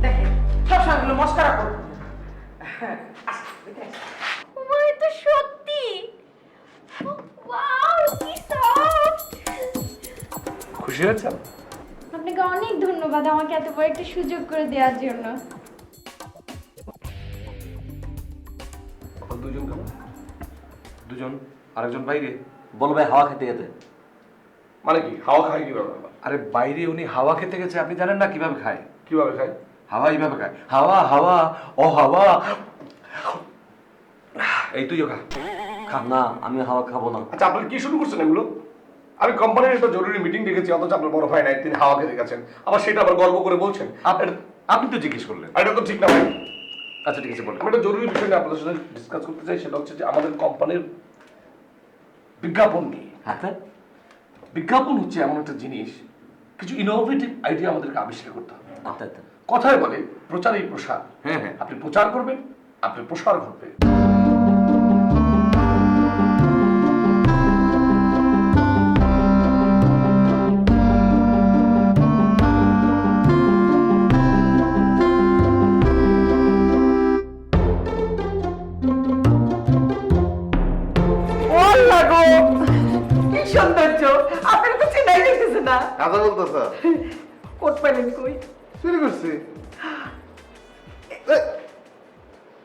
দেখেন সবসময় এগুলো মস্করা করবো না। ওমা এটা সত্যি ওয়াও কি সফট। খুশি হয়েছেন? আপনাকে অনেক ধন্যবাদ আমাকে এত বড় একটা সুযোগ করে দেওয়ার জন্য। দুজন কেন? দুজন, আরেকজন বাইরে। বলো ভাই হাওয়া খেতে যেতে। মানে কি হাওয়া খায় কিভাবে? আরে বাইরে উনি হাওয়া খেতে গেছে, আপনি জানেন না কিভাবে খায়? কিভাবে খায়? হাওয়া এইভাবে খায়, হাওয়া হাওয়া ও হাওয়া। এই তুইও খা। না আমি হাওয়া খাবো না। আচ্ছা আপনারা কি শুরু করছেন এগুলো? আমি কোম্পানির একটা জরুরি মিটিং ডেকেছি, অথচ আপনার বড় ভাই নাই, তিনি হাওয়া খেতে গেছেন, আবার সেটা আবার গল্প করে বলছেন। আপনি তো জিজ্ঞেস করলেন। আর এটা তো ঠিক না ভাই। আচ্ছা ঠিক আছে বলেন। আমি একটা জরুরি বিষয় নিয়ে আপনাদের সাথে ডিসকাস করতে চাই, সেটা হচ্ছে যে আমাদের কোম্পানির বিজ্ঞাপন নিয়ে। হ্যাঁ বিজ্ঞাপন হচ্ছে এমন একটা জিনিস, কিছু ইনোভেটিভ আইডিয়া আমাদেরকে আবিষ্কার করতে হবে। আচ্ছা আচ্ছা। কথায় বলে প্রচারই প্রসার। হ্যাঁ হ্যাঁ। আপনি প্রচার করবেন, আপনি প্রসার ঘটবে। ওল্লা গো কি সৌন্দর্য, আপনারা তো চিনাই যেতেছে না। কাজা বলতেছ? কোট পাইলেন কই? চুরি করছি।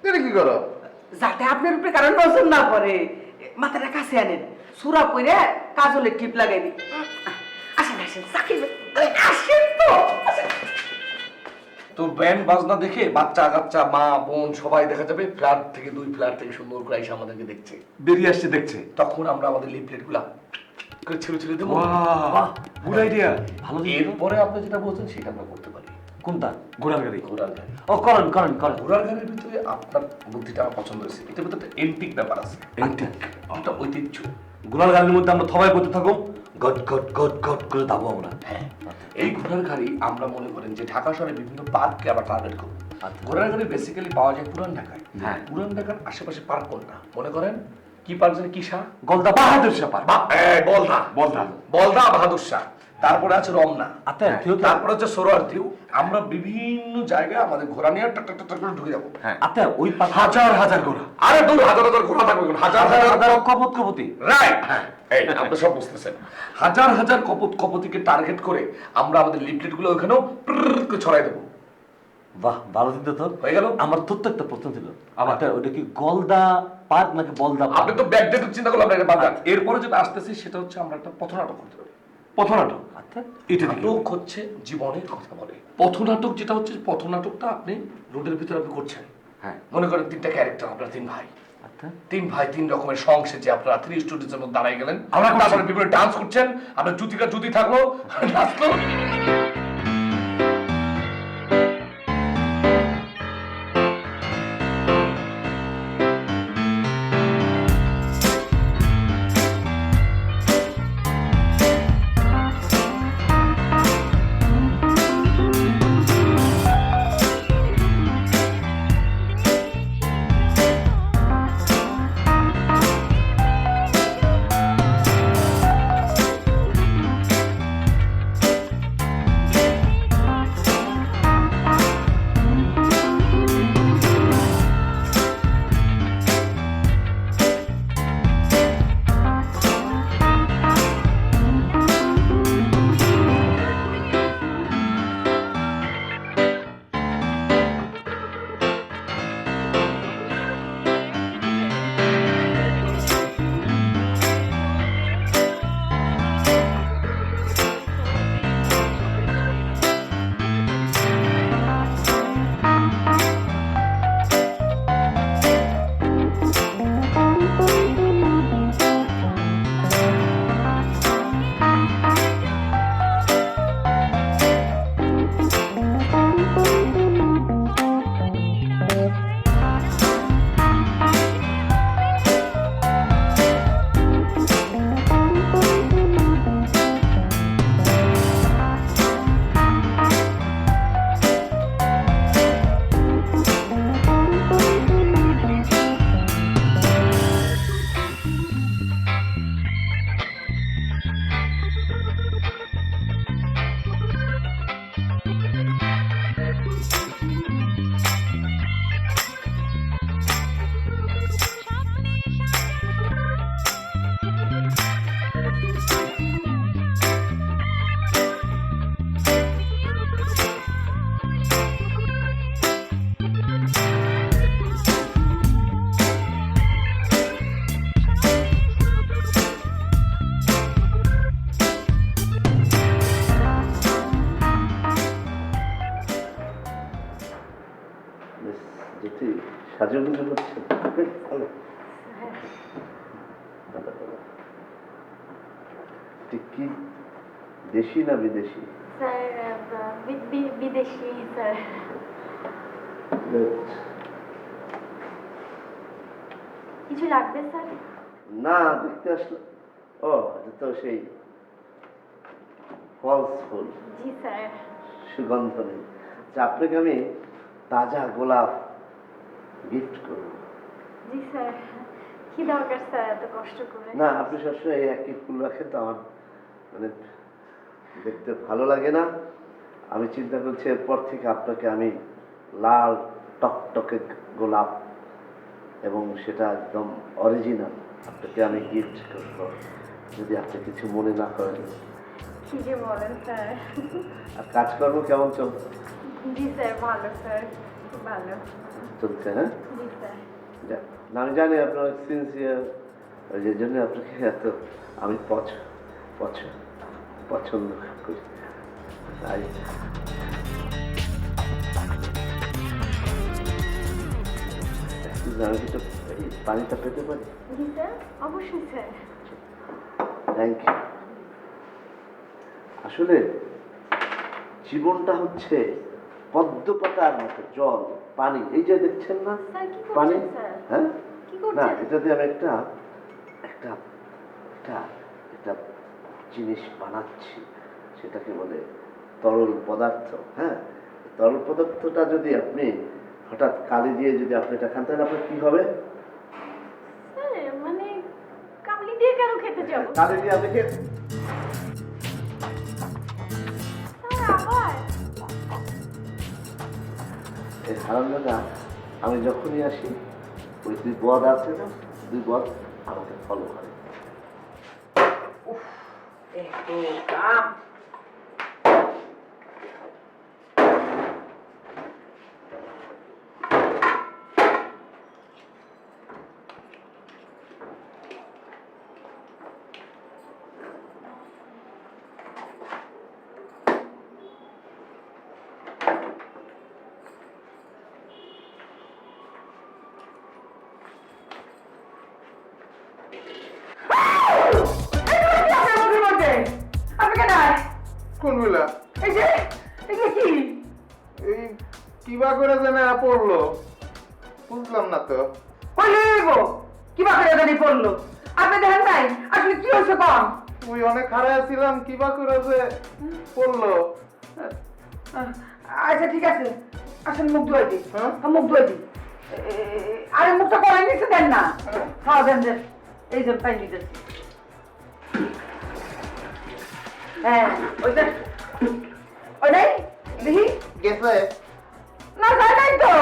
এটা কি করো? যাতে আপনার উপরে কারণ নজর না পড়ে, মাথাটা কাছে আনেন, সুরা পইরে কাজলে টিপ লাগাই দিই। আসেন আসেন সাকিব আসেন তো আসেন। তো ব্যান্ড বাজনা দেখে বাচ্চা কাচ্চা মা বোন সবাই দেখা যাবে ফ্ল্যাট থেকে, 2 ফ্ল্যাট থেকে সুন্দর করে এসে আমাদেরকে দেখছে, বেরিয়ে আসছে দেখছে। তখন আমরা আমাদের লিফলেট গুলা করে ছেড়ে ছেড়ে দেবো। বাহ গুড আইডিয়া। ভালো এরপরে আপনি যেটা বলছেন সেটা আমরা করতে পারি। কোনটা? ঘোড়ার গাড়ি। ঘোড়ার গাড়ি। ও করেন করেন করেন। ঘোড়ার গাড়ির ভিতরে আপনার বুদ্ধিটা আমার পছন্দ হয়েছে, এটার ভিতরে একটা এন্টিক ব্যাপার আছে, এইটা একটা ঐতিহ্য। গুলাল গাড়ির মধ্যে আমরা সবাই করতে থাকো, গট গট গট গট করে দাবো আমরা। হ্যাঁ, এই ঘোড়ার গাড়ি আমরা মনে করেন যে ঢাকা শহরে বিভিন্ন পার্ককে আমরা টার্গেট করবো। আচ্ছা। ঘোড়ার গাড়ি বেসিক্যালি পাওয়া যায় পুরান ঢাকায়। হ্যাঁ। পুরান ঢাকার আশেপাশে পার্ক কোনটা মনে করেন? কি পার্ক জানি? কি শাহ? গলদা বাহাদুর শাহ পার্ক। বলদা বলদা। বলদা বাহাদুর শাহ, তারপরে আছে রমনা, আচ্ছা ঠিক আছে। তারপরে হচ্ছে সোহরাওয়ার্দী। আমরা বিভিন্ন জায়গায় আমাদের ঘোড়া নিয়ে টাক টাক টাক টাক করে ঢুকে যাবো। হ্যাঁ। আচ্ছা ওই হাজার হাজার ঘোড়া। আরে দূর, হাজার হাজার ঘোড়া থাকবে কেন? হাজার হাজার হাজার কপত কপতি। রাইট। হ্যাঁ, এই আপনি সব বুঝতেছেন। হাজার হাজার কপতিকে টার্গেট করে আমরা আমাদের লিফলেট গুলো ওখানেও করে ছড়াই দেবো। বাহ ভালো চিন্তা তো। হয়ে গেল। আমার তোর তো একটা প্রশ্ন ছিল, আচ্ছা ওটা কি গলদা পার্ক নাকি বলদা পার্ক? আপনি তো ব্যাকডেটেড চিন্তা করলাম না, এটা বাদ দেন। এরপরে যেটা আসতেছে সেটা হচ্ছে আমরা একটা পথনাটক করতে পারি। পথনাটক। আচ্ছা এটা নাটক হচ্ছে জীবনের কথা বলে। পথনাটক যেটা হচ্ছে, পথনাটকটা আপনি রোডের ভিতরে আপনি করছেন। হ্যাঁ। মনে করেন 3টা ক্যারেক্টার, আপনার 3 ভাই। আচ্ছা 3 ভাই 3 রকমের সং সেজে আপনারা 3 স্টুডেন্টসের মধ্যে দাঁড়াই গেলেন, আমরা করছি। তারপরে বিভিন্ন ডান্স করছেন, আপনার জুতিকা জুতি থাকলো, নাচলো। যদি সাজুগুজু করছে বেশ ভালো। ঠিক কি দেশি না বিদেশি? স্যার বিদেশি স্যার। Good. কিছু লাগবে স্যার? না দেখতে আসলো, ও এটা তো সেই ফলস ফুল, জি স্যার। সুগন্ধ নেই। আচ্ছা, আপনাকে আমি তাজা গোলাপ গিফট করব। জি স্যার। কি দরকার স্যার এত কষ্ট করে? না, আপনি সবসময় এই একই ফুল রাখেন তো আমার মানে দেখতে ভালো লাগে না। আমি চিন্তা করছি এরপর থেকে আপনাকে আমি লাল টকটকে গোলাপ এবং সেটা একদম অরিজিনাল আপনাকে আমি গিফট করব, যদি আপনি কিছু মনে না করেন। কি যে বলেন স্যার। আর কাজকর্ম কেমন চলছে? জি স্যার ভালো স্যার, খুব ভালো চলছে? হ্যাঁ, জি স্যার। যাক, না, আমি জানি আপনার সিনসিয়ার, যে জন্য আপনাকে এত আমি পছন্দ করি। তাই আমি একটু এই পানিটা পেতে পারি? জি স্যার, অবশ্যই স্যার। Thank you. আসলে জীবনটা হচ্ছে পদ্ম পাতার মতো, জল পানি, এই যে দেখছেন না স্যার কি পানি, করছেন স্যার? হ্যাঁ কি না, করছেন? এটা দিয়ে আমি একটা একটা একটা একটা জিনিস বানাচ্ছি, সেটাকে বলে তরল পদার্থ। হ্যাঁ, তরল পদার্থটা যদি আপনি হঠাৎ কালি দিয়ে যদি আপনি এটা খান, তাহলে আপনার কি হবে? স্যার মানে কাবলি দিয়ে কেন খেতে যাবো? কালি দিয়ে আপনি খেয়ে স্যার আবার? এই হারামজাদা আমি যখনই আসি ওই দুই বদ আছে না, দুই বদ আমাকে ফলো করে। এত কাম। কোন বেলা? এই যে কি এই কিবা করে যেন এরা পড়লো, বুঝলাম না তো। হইলে গো, কিবা করে জানি পড়লো। আপনি দেখেন নাই আসলে কি হয়েছে কম? তুই অনেক হারায় ছিলাম, কিবা করে যে পড়লো। আচ্ছা ঠিক আছে, আসেন মুখ ধুয়ে দিই। হ্যাঁ? মুখ ধুয়ে দিই। আরে মুখটা করে নিচ্ছে দেন না। খাওয়া দেন দেন, এই যে পাই দিতেছি। হ্যাঁ ওইটাই দেখি। গেছে? না যায় নাই তো।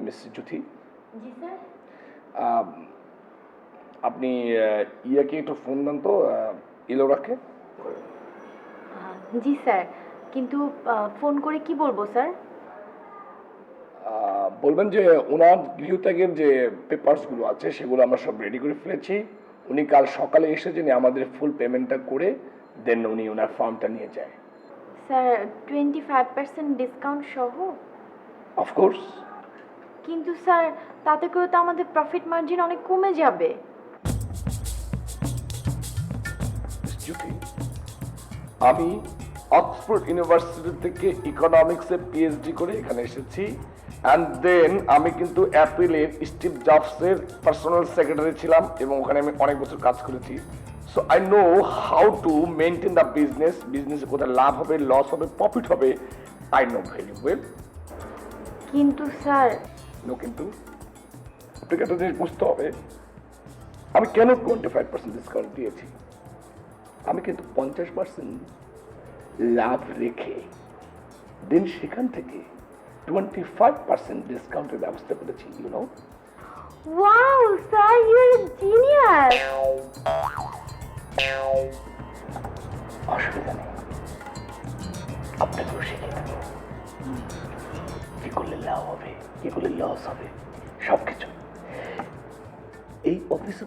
মিস জ্যোতি, জি স্যার। আপনি ইয়াকে একটু ফোন দেন তো, ইলো রাখে। জি স্যার, কিন্তু ফোন করে কি বলবো স্যার? বলবেন যে ওনার গৃহত্যাগের যে পেপারসগুলো আছে সেগুলো আমরা সব রেডি করে ফেলেছি। উনি কাল সকালে এসে যিনি আমাদের ফুল পেমেন্টটা করে দেন উনি ওনার ফর্মটা নিয়ে যায়। স্যার 25% ডিসকাউন্ট সহ? অফকোর্স। কিন্তু স্যার তাতে করে তো আমাদের প্রফিট মার্জিন অনেক কমে যাবে। জ্যোতি, আমি অক্সফোর্ড ইউনিভার্সিটি থেকে ইকোনমিক্সে পিএইচডি করে এখানে এসেছি, অ্যান্ড দেন আমি কিন্তু অ্যাপেলের স্টিভ জবসের পার্সোনাল সেক্রেটারি ছিলাম এবং ওখানে আমি অনেক বছর কাজ করেছি। So I know how to maintain the বিজনেসে কোথায় লাভ হবে, লস হবে, প্রফিট হবে, আই নো ভেরি ওয়েল। কিন্তু স্যার। নো কিন্তু, আপনাকে একটা জিনিস বুঝতে হবে, আমি কেন 25% ডিসকাউন্ট দিয়েছি। আমি কিন্তু 50% লাভ রেখে দেন সেখান থেকে 25% ডিসকাউন্টের ব্যবস্থা করেছি, you know. Wow sir, you are genius.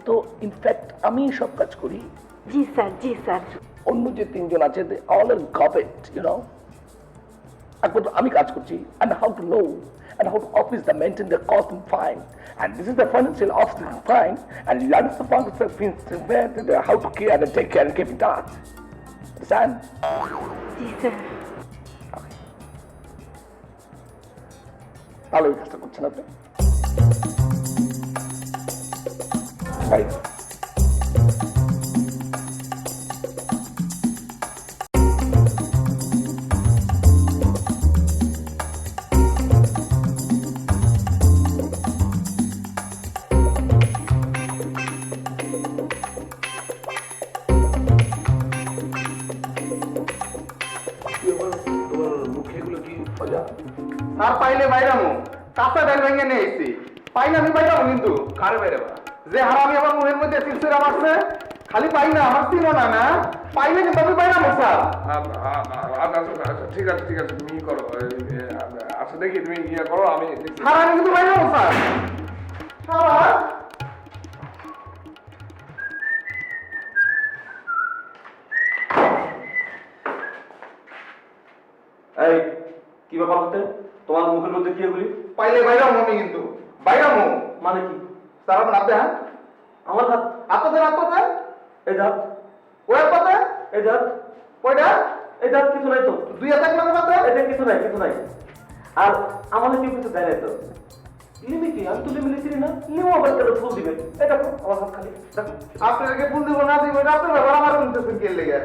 তো ইনফ্যাক্ট আমি সব কাজ করি, জি স্যার, জি স্যার। অন্য যে তিনজন আছে they all are government, you know. একমাত্র আমি কাজ করছি and how to know and how to office the maintain the cost and fine, and this is the financial office and fine, and you understand how to care and take care and keep in touch. Understand? G sir. তাহলে ওই কাজটা করছেন আপনি। By. তোমার মুখে এগুলো কি মজা? আর পাইলে বাইরামু কাঁচা ডাল ভেঙে নিয়ে এসছি, পাই না আমি বাইরামু কিন্তু। কারে বাইরে বা? যে হারামি আমার মুখের মধ্যে চিরচিরা মারছে, খালি পাই না আমার চিনো না, না পাইলে কিন্তু আমি বাইরামু স্যার। ঠিক আছে ঠিক আছে, তুমি করো। আচ্ছা দেখি তুমি ইয়ে করো, আমি হারামি কিন্তু বাইরামু স্যার। স্যার এই কি ব্যাপার হতে? তোমার মুখের মধ্যে কি এগুলি? পাইলে বাইরামু আমি কিন্তু বাইরামু। মানে কি? স্যার আমার হাতে, হ্যাঁ আমার হাত? আপনাদের আপনাদের এই দাঁত, ওই আপনাদের এই দাঁত, ওইটা এই দাঁত কিছু নাই তো। দুই হাতে আপনাদের হাতে। এটা কিছু নাই, কিছু নাই। আর আমাদের কেউ কিছু দেয় নাই তো। লিমি কি? আমি তো লিমি লিখিনি না। লিমো আবার কেন ফুল দিবে? এই দেখো আমার হাত খালি, দেখো। আপনাদেরকে ফুল দিব না দিব এটা আপনার ব্যাপার, আমার বলতেছেন কে লেগে।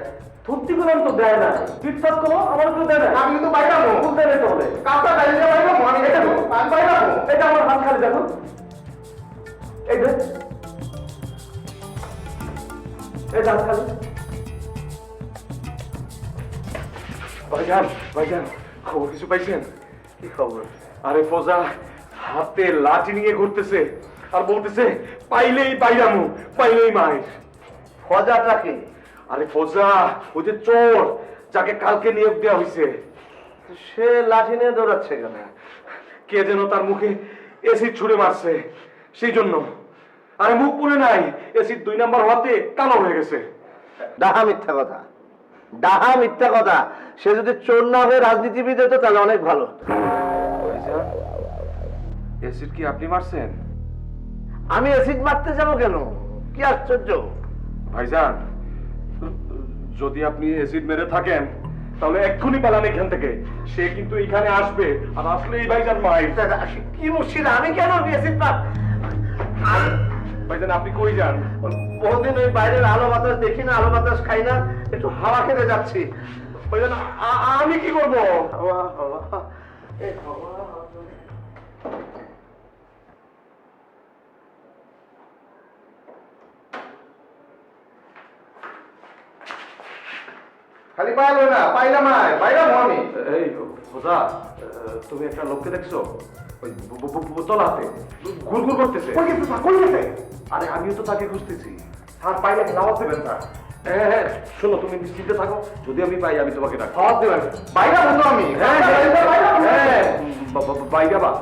ধরতি করলাম তো দেয় না। পিটপাট করো, আমার কেউ দেয় না। আমি কিন্তু বাইরামু ফুল দেয় নাই তো বলে। কাঁচা ডাল দিয়ে বাইরামু আমি, এটা আমি বাইরামু। এটা আমার হাত খালি, দেখো। এই দেখ, এই হাত খালি। ভাইজান ভাইজান, খবর কিছু পাইছেন? কি খবর? আরে ফোজা হাতে লাঠি নিয়ে ঘুরতেছে আর বলতেছে পাইলেই বাইরামু, পাইলেই মায়ের। ফজাটাকে? আরে ফোজা ওই যে চোর যাকে কালকে নিয়োগ দেওয়া হয়েছে, সে লাঠি নিয়ে দৌড়াচ্ছে কেন? কে যেন তার মুখে এসিড ছুড়ে মারছে, সেই জন্য। আরে মুখ পুড়ে নাই, এসিড 2 নাম্বার হওয়াতে কালো হয়ে গেছে। ডাহা মিথ্যা কথা, ডাহা মিথ্যা কথা। সে যদি চোর না হয়ে রাজনীতিবিদ হতো তাহলে অনেক ভালো। এসিড কি আপনি মারছেন? আমি অ্যাসিড মারতে যাবো কেন? কি আশ্চর্য! ভাইজান যদি আপনি এসিড মেরে থাকেন তাহলে এক্ষুনি পালান এখান থেকে। সে কিন্তু এখানে আসবে, আর আসলে এই ভাইজান মাই। কি মুশকিল, আমি কেন অ্যাসিড মার? ভাইজান আপনি কই যান? বহুদিন ওই বাইরের আলো বাতাস দেখি না, আলো বাতাস খাই না, একটু হাওয়া খেতে যাচ্ছি। ভাইজান আমি কি করবো? হাওয়া হাওয়া এই হাওয়া। খালি পাইলো না, পাইলাম না, বাইরামু আমি। এই খোঁজা, তুমি একটা লোককে দেখছো ওই বোতল হাতে ঘুরঘুর করতেছে? কই গেছে স্যার, কই গেছে? আরে আমিও তো তাকে খুঁজতেছি। স্যার পাইলে নামাজ দেবেন স্যার। হ্যাঁ হ্যাঁ, শোনো তুমি নিশ্চিন্তে থাকো, যদি আমি পাই আমি তোমাকে ডাকবো। নামাজ দেবেন। বাইরামু তো আমি। হ্যাঁ হ্যাঁ, বাইরে বা।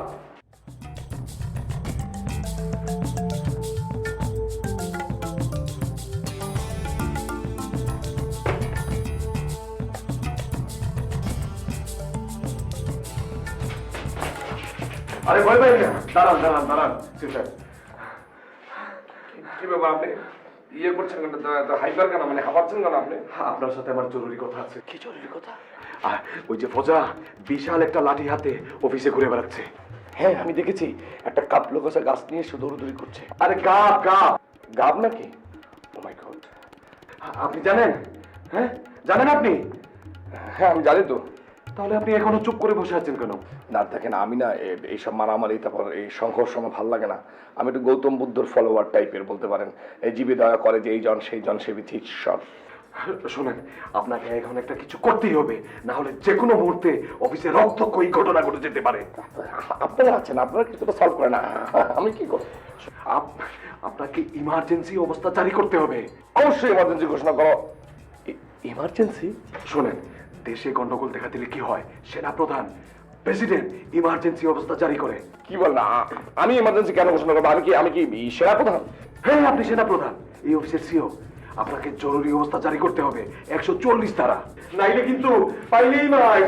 আরে ভয় পাই না, দাঁড়ান দাঁড়ান দাঁড়ান। কি ব্যাপার আপনি ইয়ে করছেন কেন, হাইপার কেন, মানে হাঁপাচ্ছেন কেন আপনি? আপনার সাথে আমার জরুরি কথা আছে। কি জরুরি কথা? আর ওই যে ফজা বিশাল একটা লাঠি হাতে অফিসে ঘুরে বেড়াচ্ছে। হ্যাঁ আমি দেখেছি, একটা কাপলো গাছা গাছ নিয়ে সে দৌড়দৌড়ি করছে। আরে গাব গাব গাব নাকি? ও মাই গড, আপনি জানেন? হ্যাঁ জানেন আপনি? হ্যাঁ আমি জানি তো। তাহলে আপনি এখনো চুপ করে বসে আছেন কেন? না দেখেন, আমি না এইসব মারামারি তারপর এই সংঘর্ষ আমার ভালো লাগে না। আমি একটু গৌতম বুদ্ধর ফলোয়ার টাইপের বলতে পারেন। এই জীবে দয়া করে যে এই জন সেই জন সেবিত ঈশ্বর। শোনেন, আপনাকে এখন একটা কিছু করতেই হবে, না হলে যে কোনো মুহূর্তে অফিসে রক্তক্ষয়ী ঘটনা ঘটে যেতে পারে। আপনারা আছেন, আপনারা কিছু তো সলভ করে না, আমি কি করব? আপনাকে ইমার্জেন্সি অবস্থা জারি করতে হবে। অবশ্যই এমার্জেন্সি ঘোষণা করো। ইমার্জেন্সি? শোনেন, দেশে গন্ডগোল দেখা দিলে কি হয়, সেনা প্রধান প্রেসিডেন্ট ইমার্জেন্সি অবস্থা জারি করে। কি বল না, আমি ইমার্জেন্সি কেন ঘোষণা করবো? আমি কি সেনাপ্রধান? হ্যাঁ, আপনি সেনা প্রধান, এই অফিসের সিও। আপনাকে জরুরি অবস্থা জারি করতে হবে 140 ধারা, নাইলে কিন্তু পাইলেই মাই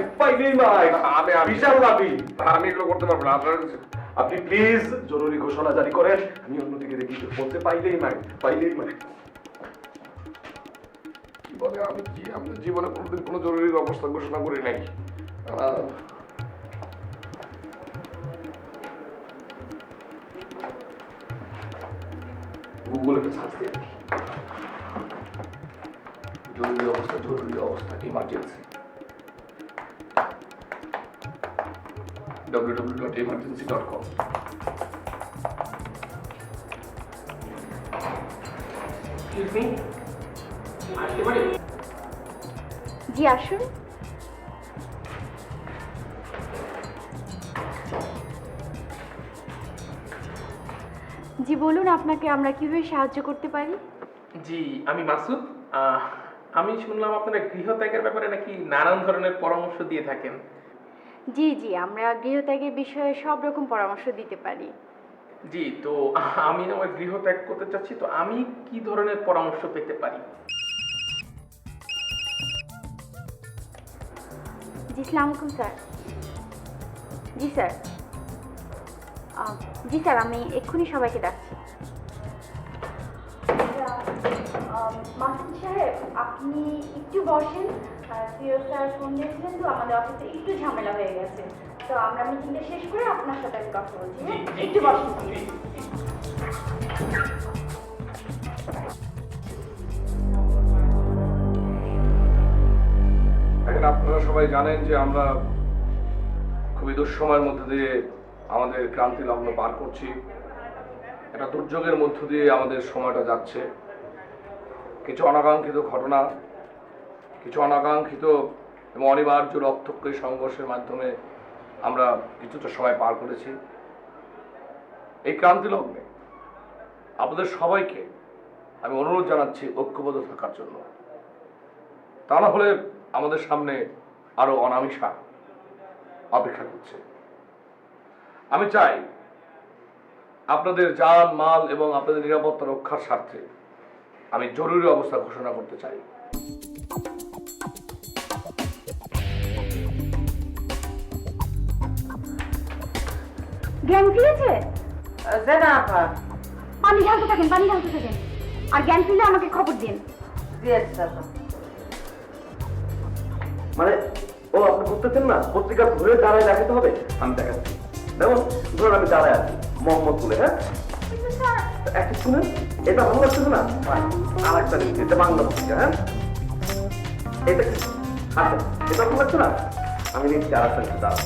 বিশাল লাভি। আমি এগুলো করতে পারবো না। আপনি প্লিজ জরুরি ঘোষণা জারি করেন। আমি অন্যদিকে দেখি বলতে পাইলেই মাই। কি বলে, আমি জীবনে কোনোদিন কোনো জরুরি অবস্থা ঘোষণা করি নাই। গুগলে সার্চ দিয়ে দেখি। জরুরি অবস্থা ইমার্জেন্সি www.emergency.com। জি আসুন। জি বলুন, আপনাকে আমরা কিভাবে সাহায্য করতে পারি? জি, আমি মাসুদ। আমি শুনলাম আপনারা গৃহত্যাগের ব্যাপারে নাকি নানান ধরনের পরামর্শ দিয়ে থাকেন। জি জি, আমরা গৃহত্যাগের বিষয়ে সব রকম পরামর্শ দিতে পারি। জি, তো আমি আমার গৃহত্যাগ করতে চাচ্ছি, তো আমি কি ধরনের পরামর্শ পেতে পারি? জি আসসালামু আলাইকুম স্যার। জি স্যার, জি স্যার, আমি এক্ষুনি সবাইকে ডাকছি। মাসুদ সাহেব, আপনি একটু বসেন। সিও স্যার ফোন দিয়েছিলেন, তো আমাদের অফিসে একটু ঝামেলা হয়ে গেছে, তো আমরা মিটিংটা শেষ করে আপনার সাথে আমি কথা বলছি। হ্যাঁ? একটু বসেন please। এখন আপনারা সবাই জানেন যে আমরা খুবই দুঃসময়ের মধ্যে দিয়ে আমাদের ক্রান্তি লগ্ন পার করছি। একটা দুর্যোগের মধ্য দিয়ে আমাদের সময়টা যাচ্ছে। কিছু অনাকাঙ্ক্ষিত ঘটনা, কিছু অনাকাঙ্ক্ষিত এবং অনিবার্য রক্তক্ষয়ী সংঘর্ষের মাধ্যমে আমরা কিছুটা সময় পার করেছি। এই ক্রান্তি লগ্নে আপনাদের সবাইকে আমি অনুরোধ জানাচ্ছি ঐক্যবদ্ধ থাকার জন্য। তা না হলে আমাদের সামনে আরো অনামিশা অপেক্ষা করছে। আমি চাই আপনাদের জান মাল এবং আপনাদের নিরাপত্তা রক্ষার স্বার্থে আমি জরুরি অবস্থা ঘোষণা করতে চাই। জ্ঞান ফিরেছে? জেনা আপা। পানি ঢালতে থাকেন, পানি ঢালতে থাকেন, আর জ্ঞান ফিরলে আমাকে খবর দিন। জি আচ্ছা আপা। মানে ও আপনি বুঝতেছেন না, পত্রিকা ধরে দাঁড়ায় দেখাতে হবে? আমি দেখাচ্ছি। দেখুন, ধরুন আমি দাঁড়ায় আছি মোহাম্মদপুরে। হ্যাঁ, কিন্তু স্যার, একটা শুনেন, এটা ভালো লাগতেছে না? আর একটা নিচ্ছি, এটা বাংলা পত্রিকা। হ্যাঁ, এটা কি? আচ্ছা, এটা ভালো লাগছে না? আমি নিচ্ছি আর একটা নিচ্ছি, দাঁড়ান।